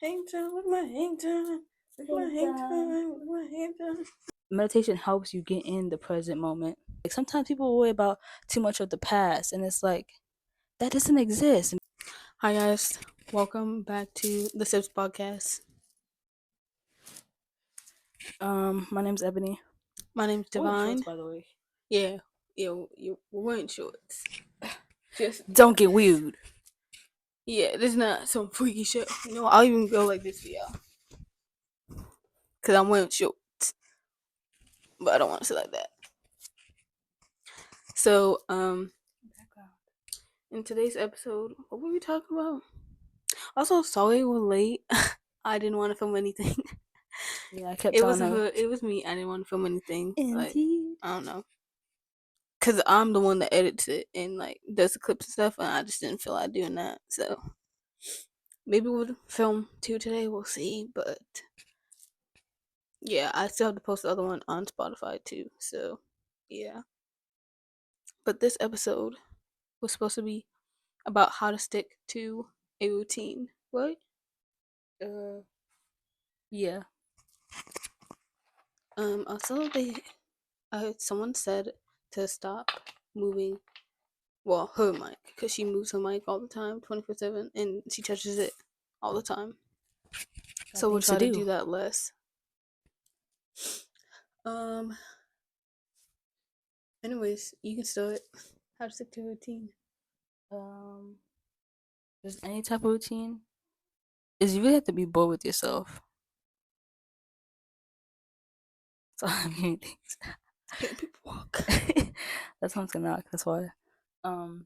hang time with my hang time. With my hang time. With my hang time. Meditation helps you get in the present moment. Like sometimes people worry about too much of the past, and it's like that doesn't exist. Hi guys, welcome back to the Sibz podcast. My name's Ebony. My name's Wearing shorts, Divine. by the way. Yeah, we're wearing shorts. Just Don't get weird. yeah, this is not some freaky shit. You know, I'll even go like this for y'all, cause I'm wearing shorts, but I don't want to say like that. So, in today's episode, what were we talking about? Also, sorry we're late. I didn't want to film anything. Yeah, I kept It telling wasn't her. her. It was me. I didn't want to film anything. Like Indeed. I don't know, cause I'm the one that edits it and like does the clips and stuff, and I just didn't feel like doing that. So maybe we'll film 2 today. We'll see. But yeah, I still have to post the other one on Spotify too. So yeah. But this episode was supposed to be about how to stick to a routine, right? Yeah. Also, I heard someone said to stop moving. Well, her mic, because she moves her mic all the time, 24/7, and she touches it all the time. So we'll try to do that less. Um. Anyways, you can start. How to stick to a routine. Just any type of routine is you really have to be bored with yourself. So I mean, Hearing people walk. that sounds gonna knock. That's why. Um,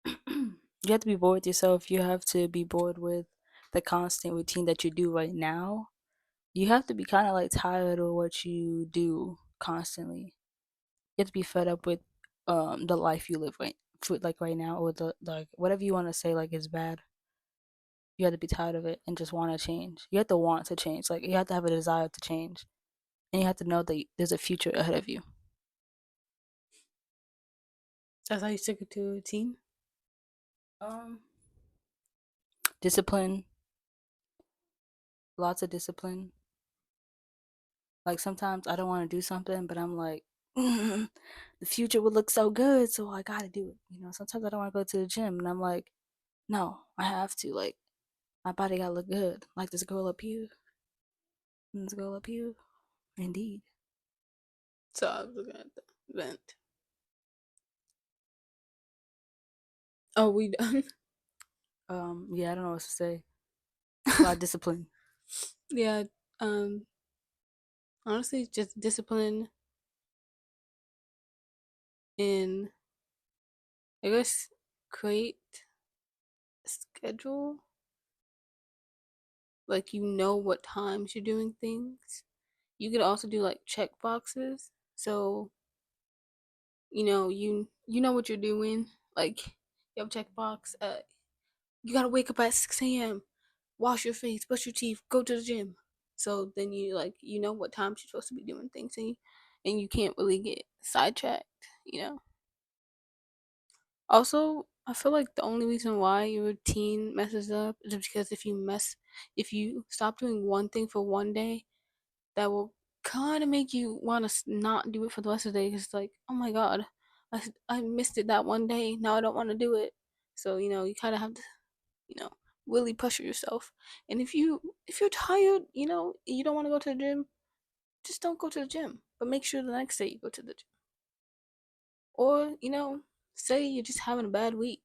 you have to be bored with yourself. You have to be bored with the constant routine that you do right now. You have to be kind of like tired of what you do constantly. You have to be fed up with the life you live like right now, or the like whatever you want to say like is bad. You have to be tired of it and just want to change. You have to want to change. Like you have to have a desire to change, and you have to know that there's a future ahead of you. That's how you stick to a routine. Um, Discipline, lots of discipline. Like sometimes I don't want to do something, but I'm like, the future would look so good, so I gotta do it. You know, sometimes I don't want to go to the gym, and I'm like, no, I have to. Like my body gotta look good. Like this girl up here, and this girl up here. Indeed. So I was looking at the vent. Oh, we done? Yeah, I don't know what to say. A lot of discipline. Yeah. Um. Honestly, just discipline in, I guess, create a schedule. Like you know what times you're doing things. You could also do like check boxes. So you know what you're doing. Like you have a check box. You gotta wake up at 6 a.m. Wash your face, brush your teeth, go to the gym. So then you know what times you're supposed to be doing things, and you can't really get sidetracked. You know. Also, I feel like the only reason why your routine messes up is because if you stop doing one thing for one day, that will kind of make you want to not do it for the rest of the day. Cause it's like, oh my god, I missed it that one day. Now I don't want to do it. So you kind of have to you know really push yourself. And if you're tired, you don't want to go to the gym, just don't go to the gym. But make sure the next day you go to the gym. Or say you're just having a bad week,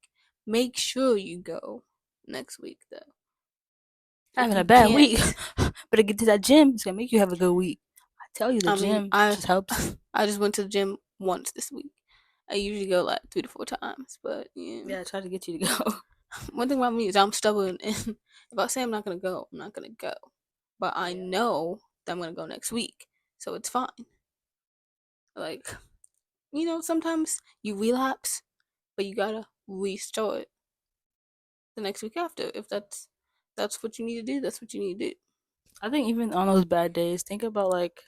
make sure you go next week though. If Having a you bad week, can't, better get to that gym. It's gonna make you have a good week. I tell you, the I mean, gym I just helps. I just went to the gym once this week. I usually go like 3 to 4 times, but yeah. Yeah, I try to get you to go. One thing about me is I'm stubborn, and if I say I'm not gonna go, I'm not gonna go. But I Yeah. know that I'm gonna go next week, so it's fine. Like sometimes you relapse, but you gotta restart the next week after. If that's what you need to do, that's what you need to do. I think even on those bad days, think about like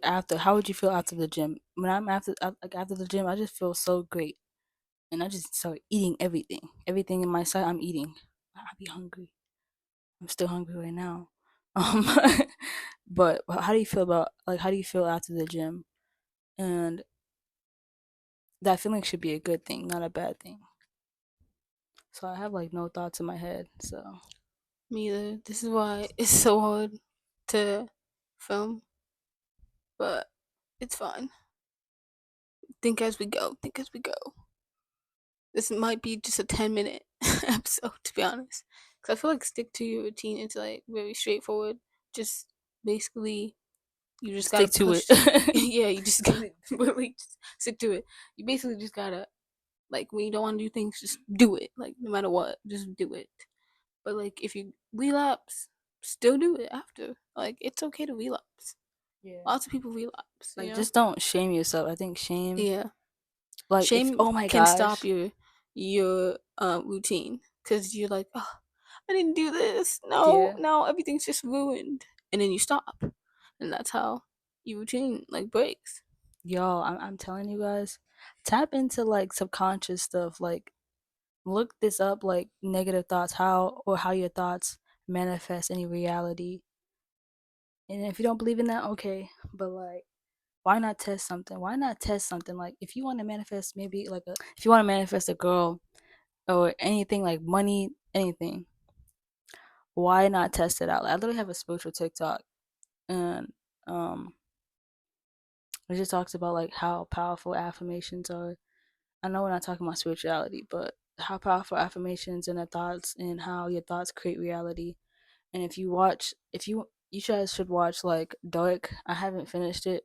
after. How would you feel after the gym? When I'm like after the gym, I just feel so great, and I just start eating everything. Everything in my sight, I'm eating. I'd be hungry. I'm still hungry right now. Um, but how do you feel about like how do you feel after the gym? And that feeling should be a good thing, not a bad thing. So I have like no thoughts in my head. So Me either. This is why it's so hard to film, but it's fine. Think as we go. Think as we go. This might be just a 10-minute episode, to be honest. Because I feel like stick to your routine. It's like very straightforward. Just basically, you just gotta stick to push. it. Yeah, you just gotta really just stick to it. You basically just gotta, like, when you don't want to do things, just do it. Like, no matter what, just do it. But, like, if you relapse, still do it after. Like, it's okay to relapse. Yeah. Lots of people relapse, you Like know? just don't shame yourself. I think shame Yeah. like if Shame oh my can stop gosh. your routine because you're like, oh, I didn't do this. No, Yeah. now everything's just ruined, and then you stop, and that's how your routine like breaks. Yo, I'm telling you guys, tap into like subconscious stuff. Like look this up, like negative thoughts, how your thoughts manifest any reality. And if you don't believe in that, okay. But like why not test something? Why not test something? Like if you want to manifest maybe like a if you want to manifest a girl or anything like money, anything, why not test it out? Like, I literally have a spiritual TikTok and um it just talks about like how powerful affirmations are. I know we're not talking about spirituality, but how powerful affirmations and the thoughts and how your thoughts create reality. And if you guys should watch like Dark. I haven't finished it,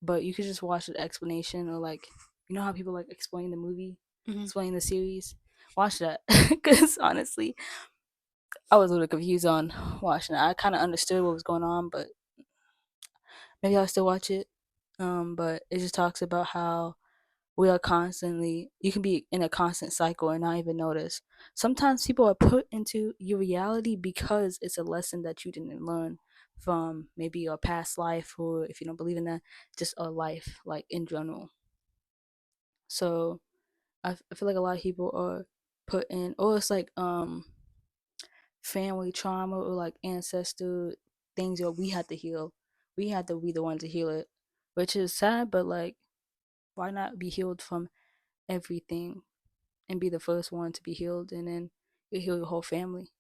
but you could just watch the explanation or like you know how people like explain the movie, Hmm. explain the series. Watch that because honestly, I was a little confused on watching it. I kind of understood what was going on, but maybe I'll still watch it. But it just talks about how we are constantly you can be in a constant cycle and not even notice. Sometimes people are put into your reality because it's a lesson that you didn't learn from maybe your past life, or if you don't believe in that, just a life like in general. So I feel like a lot of people are put in, or it's like family trauma or like ancestor things that we had to heal. We had to be the one to heal it, which is sad, but like why not be healed from everything and be the first one to be healed, and then you heal your whole family.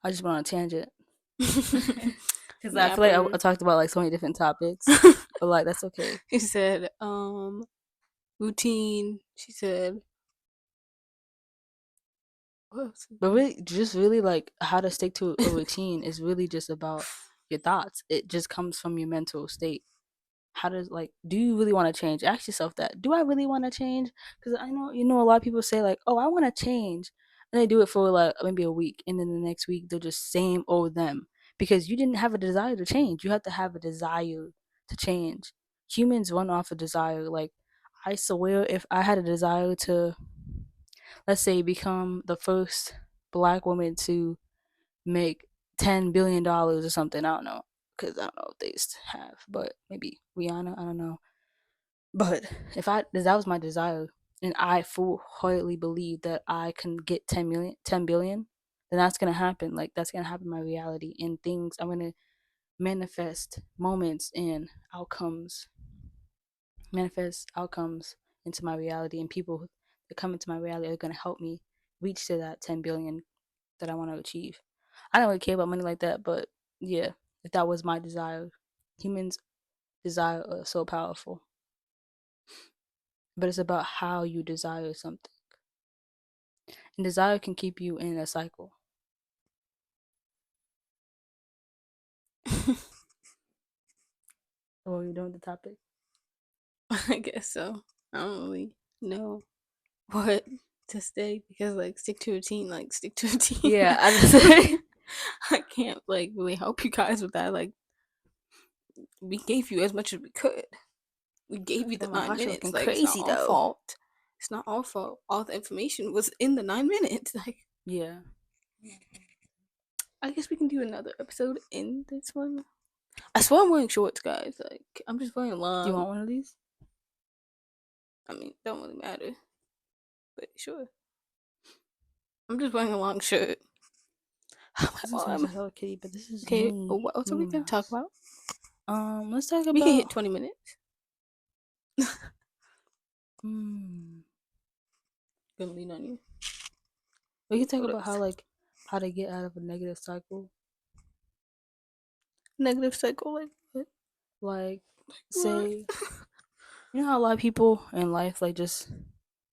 I just went on a tangent because I Yeah, feel like I but talked about like so many different topics, but like that's okay. he said, routine. She said, what else? But really, just really like how to stick to a routine is really just about your thoughts. It just comes from your mental state. How does like do you really want to change? Ask yourself that. Do I really want to change? Because I know a lot of people say like, oh, I want to change, and they do it for like maybe a week, and then the next week they're just same old them because you didn't have a desire to change. You have to have a desire to change. Humans run off a desire. Like I swear, if I had a desire to, let's say, become the first black woman to make $10 billion or something, I don't know, because I don't know what they have, but maybe Rihanna, I don't know. But if that was my desire, and I full heartedly believe that I can get 10 million, 10 billion, then that's gonna happen. Like that's gonna happen in my reality, and things I'm gonna manifest moments and outcomes, manifest outcomes into my reality, and people that come into my reality are gonna help me reach to that 10 billion that I want to achieve. I don't really care about money like that, but yeah, if that was my desire, humans' desire are so powerful. But it's about how you desire something. And desire can keep you in a cycle. Oh, you doing the topic? I guess so. I don't really know what to say because like stick to routine, like stick to routine. Yeah, I just I can't like really help you guys with that. Like we gave you as much as we could. We gave you oh the my nine gosh, you're minutes. looking Like it's not crazy our though. fault. It's not our fault. All the information was in the 9 minutes. Like Yeah. I guess we can do another episode in this one. I swear I'm wearing shorts, guys. Like I'm just wearing Do you long. want one of these? I mean, don't really matter. But sure. I'm just wearing a long shirt. This is Um, Hello Kitty, but this is okay, what else are we Minnie gonna talk Mouse. about? Let's talk We can hit about 20 minutes. hmm. Gonna lean on you. We can talk What about else? how to get out of a negative cycle. Negative cycle, like what? Like What? say you know how a lot of people in life like just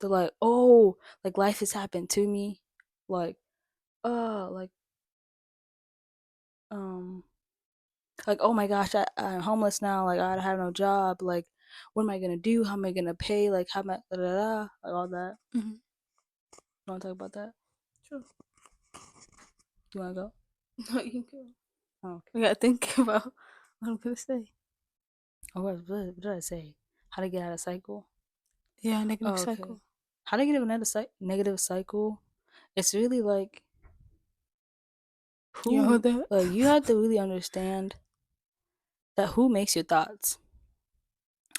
they're like, oh, like life has happened to me. Like, like um like oh my gosh, I'm homeless now, like I have no job, like what am I gonna do? How am I gonna pay? Like how am I da, da, da, like all that. Mm-hmm. You wanna talk about that? Sure. Do you wanna go? No, you can go. Oh, okay. I gotta think about what I'm gonna say. Oh, what did I say? How to get out of cycle? Yeah, negative Oh, okay. cycle. How to get out of another negative cycle? It's really like You heard who that? like you have to really understand that who makes your thoughts?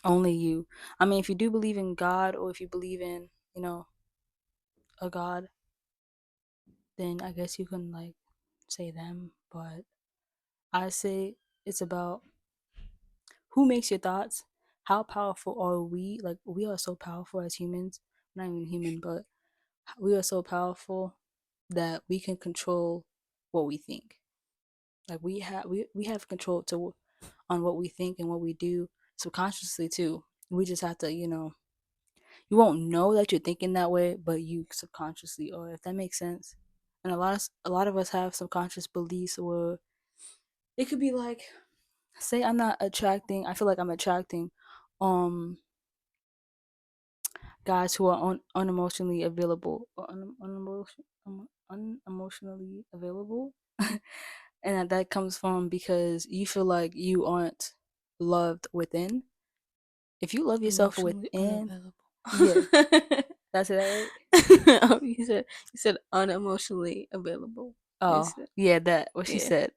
Only you. I mean, if you do believe in God or if you believe in, a God, then I guess you can like say them, but I say it's about who makes your thoughts? How powerful are we? Like we are so powerful as humans. Not even human, but we are so powerful that we can control what we think. Like we have control to on what we think and what we do subconsciously too. We just have to, you won't know that you're thinking that way, but you subconsciously are, if that makes sense. And a lot of us have subconscious beliefs where it could be like, say I feel like I'm attracting um guys who are unemotionally available or unemotionally available. And that comes from because you feel like you aren't loved within. If you love yourself Emotionally within, unavailable. yeah, that's it, right? Oh, you said unemotionally available. You Oh, said yeah, that what she yeah. said.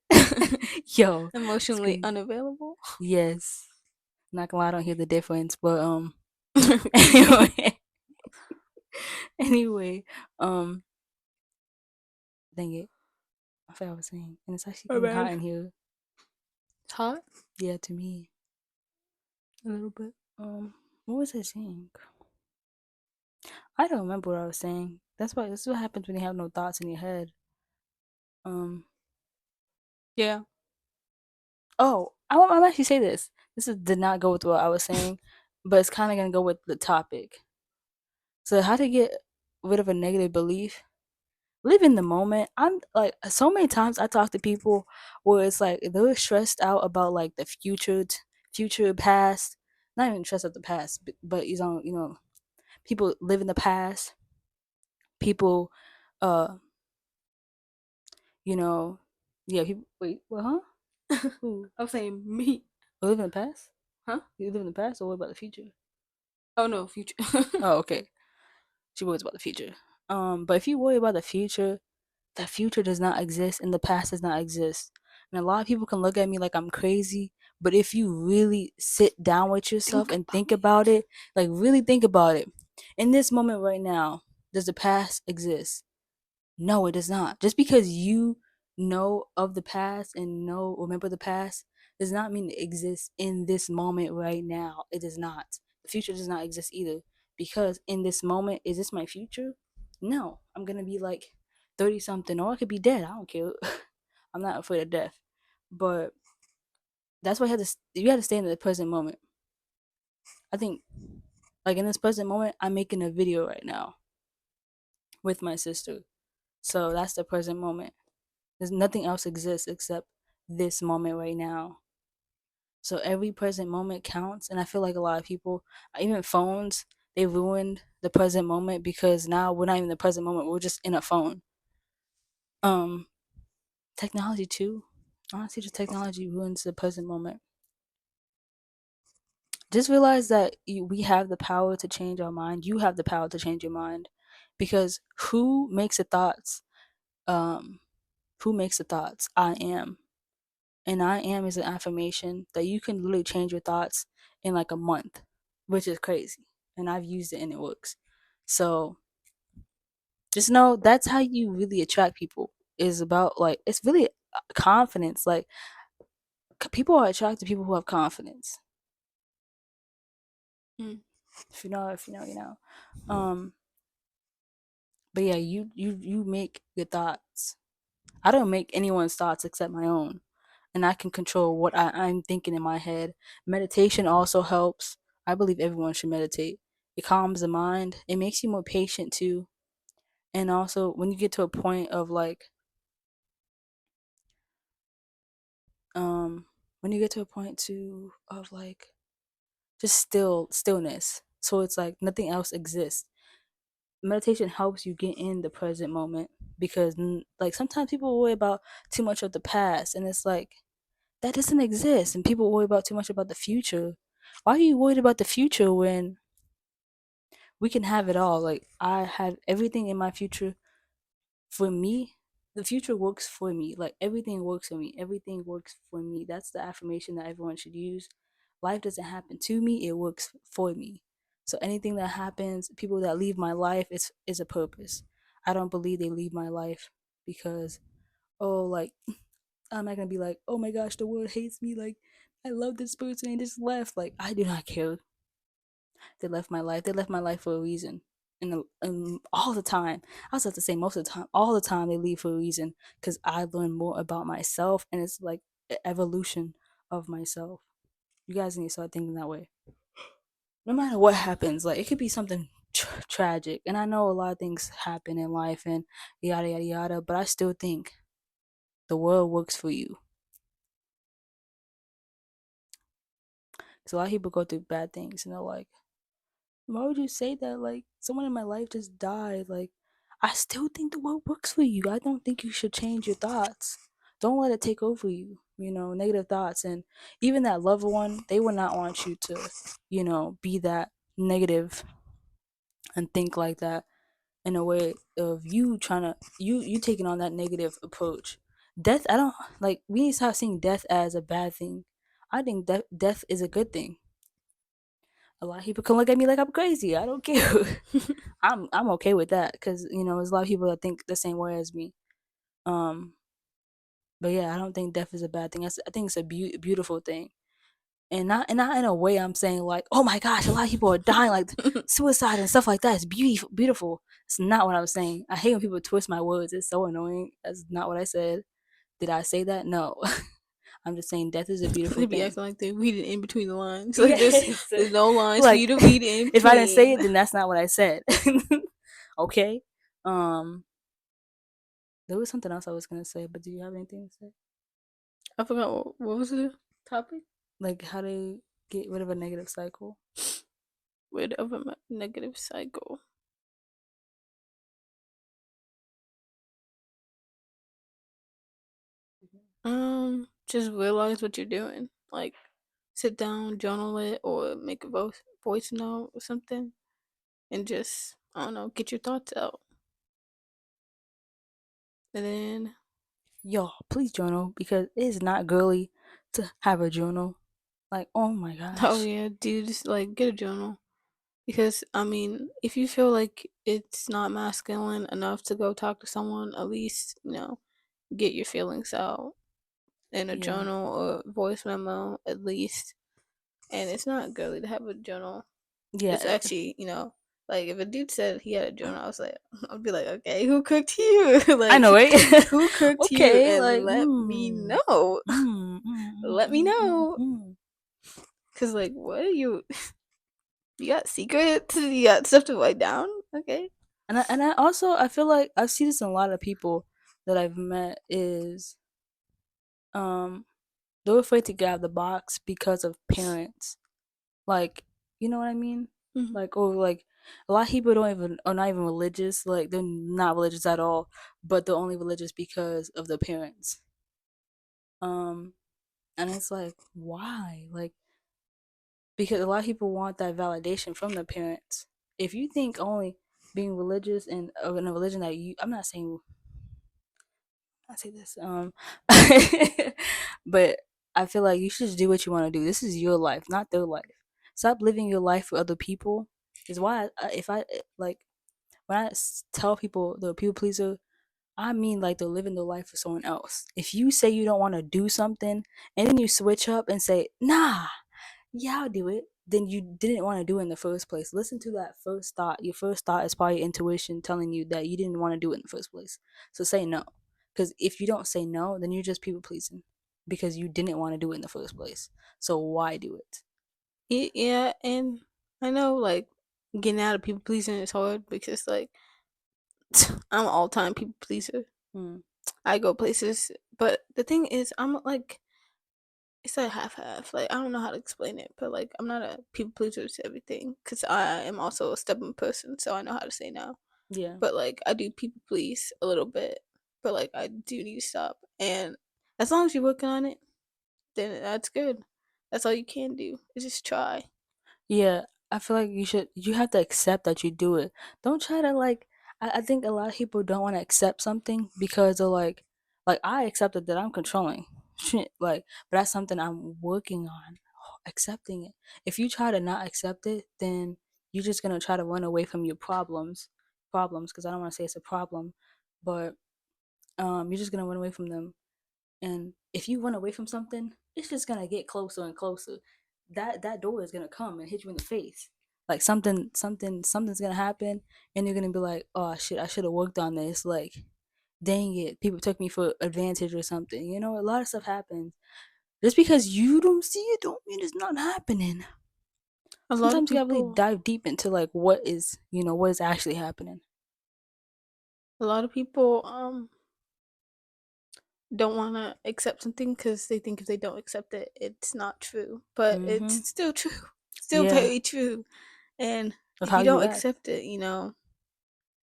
Yo, it's Emotionally crazy. unavailable. Yes. Not gonna lie, I don't hear the difference, but anyway, anyway, um, dang it, I forgot what I was saying, and it's actually My getting hot bad. in here. It's hot Yeah, to me. a little bit. What was I saying? I don't remember what I was saying. That's why this is what happens when you have no thoughts in your head. Um, Yeah. I'm actually say this. Did not go with what I was saying, but it's kind of gonna go with the topic. So how to get rid of a negative belief? Live in the moment. I'm like so many times I talk to people where it's like they're stressed out about like the future, past. Not even stressed out the past, but people live in the past. People, uh, you know, yeah. People. Wait, what? Huh? Who? I was saying me. Live in the past? Huh? You live in the past, or what about the future? Oh no, future. Oh, okay. She worries about the future. But if you worry about the future does not exist and the past does not exist. And a lot of people can look at me like I'm crazy, but if you really sit down with yourself Think and about think about it, like really think about it, in this moment right now, does the past exist? No, it does not. Just because you know of the past and remember the past does not mean it exists in this moment right now. It does not. The future does not exist either. Because in this moment, is this my future? No. I'm gonna be like 30 something, or I could be dead. I don't care. I'm not afraid of death. But that's why you have to stay in the present moment. I think like in this present moment, I'm making a video right now with my sister. So that's the present moment. There's nothing else exists except this moment right now. So every present moment counts. And I feel like a lot of people, even phones, they ruined the present moment because now we're not even in the present moment. We're just in a phone. Um, Technology too. Honestly, just technology ruins the present moment. Just realize that we have the power to change our mind. You have the power to change your mind, because who makes the thoughts? Um, who makes the thoughts? I am. And I am is an affirmation that you can literally change your thoughts in like a month, which is crazy. And I've used it and it works. So Just know that's how you really attract people. Is about like it's really confidence. Like people are attracted to people who have confidence. Mm. If you know, you know. Um, but yeah, you make your thoughts. I don't make anyone's thoughts except my own, and I can control what I'm thinking in my head. Meditation also helps. I believe everyone should meditate. It calms the mind. It makes you more patient too. And also, when you get to a point of like, when you get to a point too of like just stillness, so it's like nothing else exists. Meditation helps you get in the present moment because like sometimes people worry about too much of the past, and it's like that doesn't exist, and people worry about too much about the future. Why are you worried about the future when we can have it all? Like I have everything in my future for me. The future works for me. Like everything works for me. Everything works for me. That's the affirmation that everyone should use. Life doesn't happen to me, it works for me. So anything that happens, people that leave my life is a purpose. I don't believe they leave my life because oh like I'm not gonna be like, oh my gosh, the world hates me. Like, I love this person and just left. Like, I do not care. They left my life. They left my life for a reason. And all the time, I was about to say most of the time, all the time they leave for a reason because I learn more about myself and it's like an evolution of myself. You guys need to start thinking that way. No matter what happens, like it could be something tragic, and I know a lot of things happen in life and yada yada yada, but I still think the world works for you. Because a lot of people go through bad things and they're like, why would you say that? Like, someone in my life just died. Like, I still think the world works for you. I don't think you should change your thoughts. Don't let it take over you, negative thoughts. And even that loved one, they would not want you to, be that negative and think like that in a way of you trying to, you taking on that negative approach. Death, I don't, like, we need to stop seeing death as a bad thing. I think death is a good thing. A lot of people can look at me like I'm crazy. I don't care. I'm okay with that because there's a lot of people that think the same way as me. Um, but yeah, I don't think death is a bad thing. I think it's a beautiful thing, and not in a way I'm saying like, oh my gosh, a lot of people are dying like suicide and stuff like that. It's beautiful, beautiful. It's not what I'm saying. I hate when people twist my words. It's so annoying. That's not what I said. Did I say that? No. I'm just saying death is a beautiful They be thing. acting like they read it in between the lines. Like Yes. there's no lines for Like you to read in if I didn't say between. it, then that's not what I said. Okay. Um, there was something else I was gonna say, but do you have anything to say? I forgot what was the topic. Like how to get rid of a negative cycle? Rid of a negative cycle. Just realize what you're doing. Like, sit down, journal it, or make a voice note or something, and just I don't know, get your thoughts out. And then, Yo, please journal because it is not girly to have a journal. Like, oh my oh gosh. yeah, dude, just like get a journal. Because I mean, if you feel like it's not masculine enough to go talk to someone, at least get your feelings out in a Yeah. journal or voice memo at least. And it's not girly to have a journal. It's Yeah. actually, like if a dude said he had a journal, I was like, I'd be like, okay, who cooked you? I know, Like, right? who cooked you? Okay, And like, let me know. Let me know. mm. Cause like, what are you? You got secrets? You got stuff to write down? Okay. And I also I feel like I've seen this in a lot of people that I've met is um they're afraid to get out of the box because of parents. Like, you know what I mean? Mm-hmm. Like, or like a lot of people don't even are not even religious. Like, they're not religious at all, but they're only religious because of their parents. Um, and it's like, why? Like, because a lot of people want that validation from their parents. If you think only being religious and in a religion that I'm not saying I say this, but I feel like you should just do what you want to do. This is your life, not their life. Stop living your life for other people. Is why if I like when I tell people the people pleaser, I mean like they're living their life for someone else. If you say you don't want to do something and then you switch up and say, nah, yeah, I'll do it, then you didn't want to do it in the first place. Listen to that first thought. Your first thought is probably your intuition telling you that you didn't want to do it in the first place. So say no. Because if you don't say no, then you're just people pleasing because you didn't want to do it in the first place. So why do it? Yeah, and I know like getting out of people pleasing is hard because like I'm an all time people pleaser. Hmm. I go places, but the thing is, I'm like it's like half half. Like I don't know how to explain it, but like I'm not a people pleaser to everything because I am also a stubborn person, so I know how to say no. Yeah. But like I do people please a little bit, but like I do need to stop. And as long as you're working on it, then that's good. That's all you can do is just try. Yeah, I feel like you have to accept that you do it. Don't try to like I think a lot of people don't want to accept something because they're like I accepted that I'm controlling. Shit, like but that's something I'm working on, accepting it. If you try to not accept it, then you're just gonna try to run away from your problems because I don't want to say it's a problem, but you're just gonna run away from them. And if you run away from something, it's just gonna get closer and closer. That door is gonna come and hit you in the face. Like something's gonna happen, and you're gonna be like, "Oh shit, I should have worked on this." Like, dang it, people took me for advantage or something. You know, a lot of stuff happens. Just because you don't see it, don't mean it's not happening. A lot of Sometimes you gotta really people, dive deep into like what is actually happening. a lot of people, don't want to accept something because they think if they don't accept it, it's not true. But it's Mm-hmm. still true, still Yeah, very true. And of if how you you don't act. accept it, it's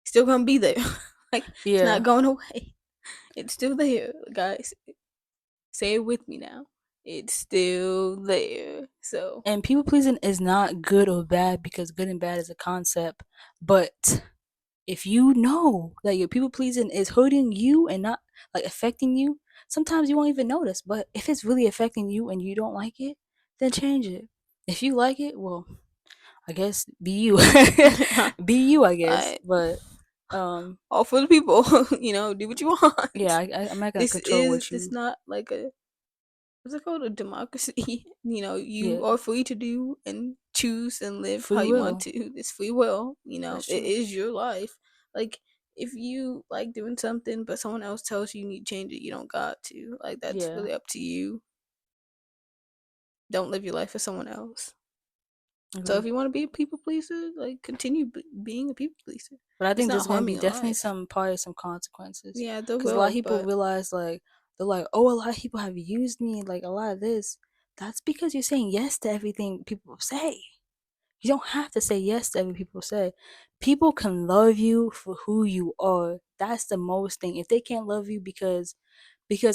still gonna be there. Like it's not Yeah. going away. It's still there, guys. Say it with me now. It's still there. So And people pleasing is not good or bad because good and bad is a concept. But if you know that your people pleasing is hurting you and not like affecting you, sometimes you won't even notice. But if it's really affecting you and you don't like it, then change it. If you like it, well, I guess be you. Be you, I guess. I But all for the people. Do what you yeah, want. I'm not gonna This control is what it's you. not like a what's it called, a democracy. Yeah, You are free to do and choose and live how free you want will. to. It's free will. That's It true. is your life. Like if you like doing something but someone else tells you need to change it, you don't got to. Like that's Yeah, really up to you. Don't live your life for someone else. So if agreed. you want to be a people pleaser, like continue being a people pleaser. But I It's think not there's gonna be harming your definitely life. some probably some consequences, Yeah, there because a lot of will, people but realize like they're like, oh, a lot of people have used me, like a lot of this. That's because you're saying yes to everything people say. You don't have to say yes to everything people say. People can love you for who you are. That's the most thing. If they can't love you because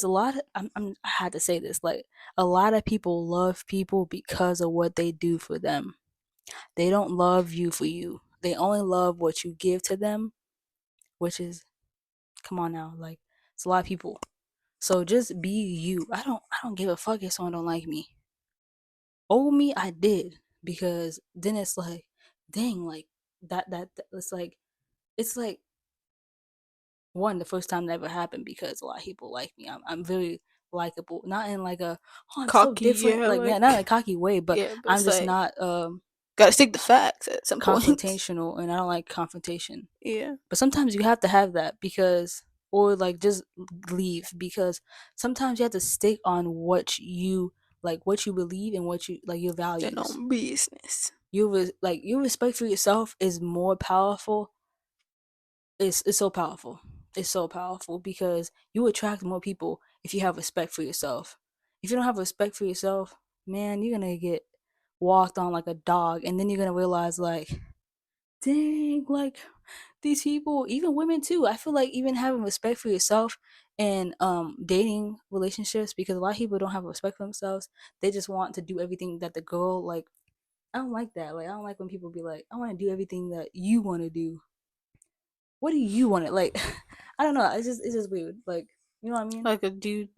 a lot of I had to say this, like a lot of people love people because of what they do for them. They don't love you for you. They only love what you give to them, which is come on now, like it's a lot of people. So just be you. I don't give a fuck if someone don't like me. Owe me, I did because then it's like, dang, like it's like one the first time that ever happened because a lot of people like me. I'm very likable, not in like a oh I'm so cocky, different, yeah, like yeah, not in a like cocky way, but yeah, but I'm it's just like not gotta stick to facts at some point. confrontational, and I don't like confrontation. Yeah, But sometimes you have to have that because or like just leave because sometimes you have to stick on what you believe and what you like your stand values. on business. Like your respect for yourself is more powerful. It's so powerful. It's so powerful because you attract more people if you have respect for yourself. If you don't have respect for yourself, man, you're gonna get walked on like a dog, and then you're gonna realize like, dang, like these people, even women too. I feel like even having respect for yourself and dating relationships because a lot of people don't have respect for themselves. They just want to do everything that the girl like. I don't like that. Like I don't like when people be like, I want to do everything that you want to do. What do you want it like? I don't know. It's just weird. Like you know what I mean? Like a dude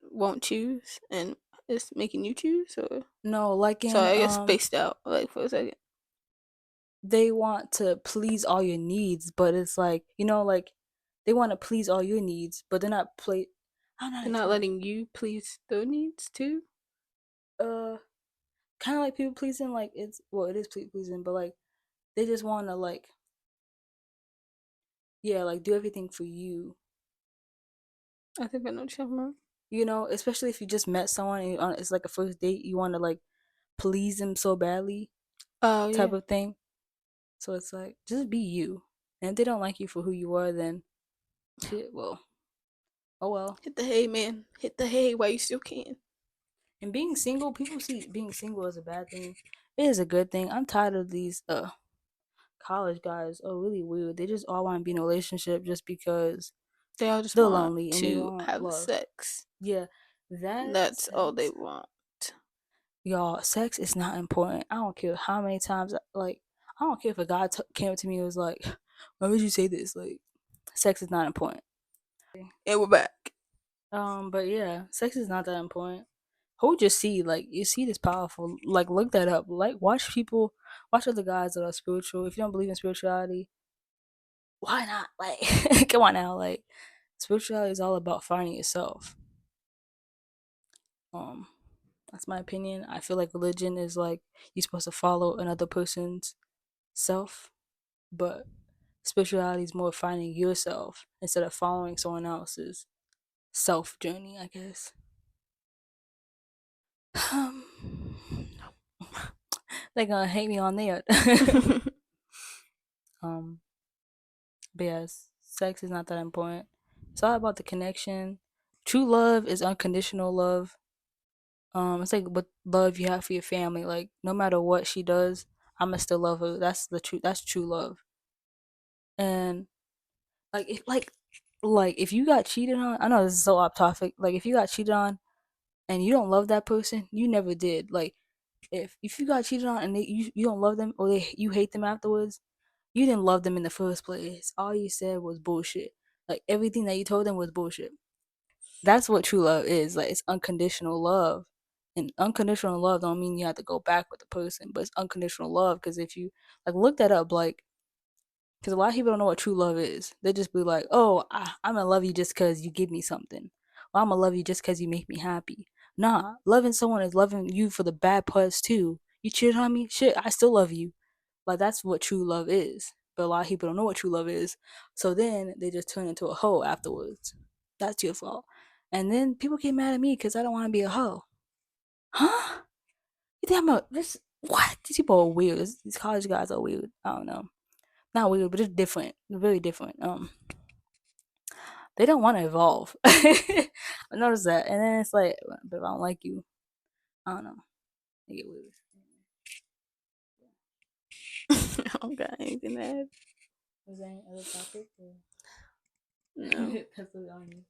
won't choose and is making you choose, or No, like sorry, in I get spaced out like for a second. they want to please all your needs, but it's like, like they want to please all your needs, but they're not play. I don't know how to They're not explain letting you please their needs too. it. Kind of like people pleasing, like it is people pleasing, but like they just want to like, yeah, like do everything for you. I think I know what you're talking about. Especially if you just met someone and it's like a first date, you want to like please them so badly, Oh type yeah. of thing. So it's like just be you, and if they don't like you for who you are, then shit. Well, oh well. Hit the hay, man. Hit the hay while you still can. And being single, people see being single as a bad thing. It is a good thing. I'm tired of these college guys. Oh, really weird. They just all want to be in a relationship just because They all just they're want lonely and they to want have love. sex. Yeah, that That's all they sex, want. y'all. Sex is not important. I don't care how many times. Like, I don't care if a guy came up to me and was like, "Why would you say this?" Like, sex is not important. And we're back. But yeah, sex is not that important. Hold your seed, like your seed is powerful. Like look that up. Like watch other guys that are spiritual. If you don't believe in spirituality, why not? Like come on now, like spirituality is all about finding yourself. Um, that's my opinion. I feel like religion is like you're supposed to follow another person's self, but spirituality is more finding yourself instead of following someone else's self journey, I guess. Um, they're gonna hate me on there. um, but yes, sex is not that important. It's all about the connection. True love is unconditional love. It's like what love you have for your family. Like no matter what she does, I'ma still love her. That's the truth. That's true love. And like if you got cheated on, I know this is so off topic. Like if you got cheated on and you don't love that person, you never did. Like if you got cheated on and you don't love them or you hate them afterwards, you didn't love them in the first place. All you said was bullshit. Like everything that you told them was bullshit. That's what true love is. Like it's unconditional love. And unconditional love don't mean you have to go back with the person, but it's unconditional love because if you like look that up, like because a lot of people don't know what true love is. They just be like, "Oh, I'm gonna love you just because you give me something. Or I'm gonna love you just because you make me happy." Nah, loving someone is loving you for the bad parts too. You cheated on me, shit, I still love you. Like that's what true love is. But a lot of people don't know what true love is. So then they just turn into a hoe afterwards. That's your fault. And then people get mad at me because I don't want to be a hoe. Huh? You think I'm a this? What? These people are weird. These college guys are weird. I don't know. Not weird, but it's different. They're very different. They don't want to evolve. I noticed that, and then it's like, but if I don't like you, I don't know. They get weird. I don't got anything to add. Was there any other topic? Or? No. That's what I mean.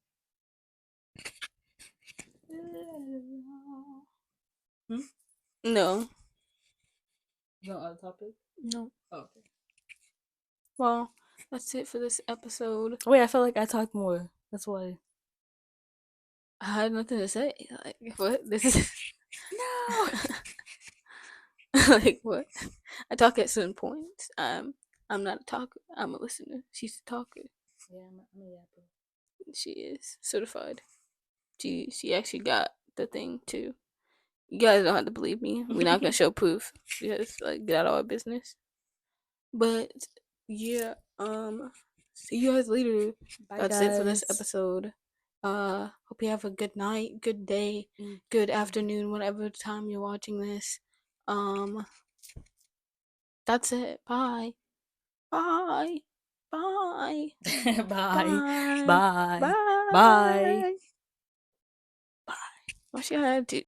Hmm? No. No other topic? No. Oh, okay. Well, that's it for this episode. Wait, I felt like I talked more. That's why. I had nothing to say. Like, what? This is. No. Like, what? I talk at certain points. I'm not a talker. I'm a listener. She's a talker. Yeah, I'm a yapper. She is certified. She actually got the thing too. You guys don't have to believe me. We're not gonna show proof because like get out of our business. But yeah, see you guys later. Bye, That's it for this guys. episode. Hope you have a good night, good day, good afternoon, whatever time you're watching this. Um, that's it. Bye. Bye. Bye. Bye. Bye. Bye. Bye. Bye. Bye. What's your attitude?